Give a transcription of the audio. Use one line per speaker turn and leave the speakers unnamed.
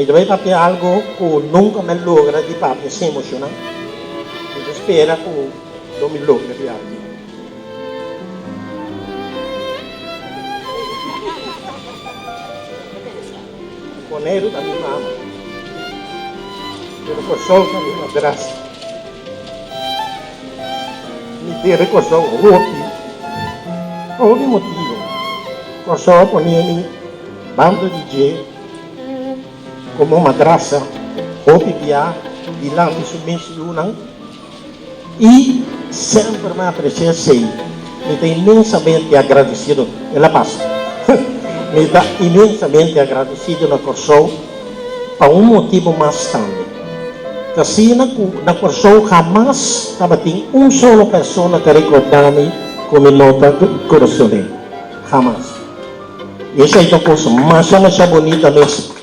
Mi deve fare algo che nunca mi logra di fare sem emocionante. Mi spera che non mi logra di algo. Con ero da mia mamma. Ero con soldi da mia madrasta. Mi dire cosa ruoti. Ogni motivo. Cosa ponemi bando di gente. Como madrasa, hopi via, di lampi su mesi lunang, e sempre me apreciar sei. Me está imensamente agradecido, é la paz. Me está imensamente agradecido na Corsou, por um motivo mais também. Kasi na Corsou jamás estava tem solo pessoa que recordar-me como nota do coração. Jamás. E essa é a coisa mais bonita mesmo.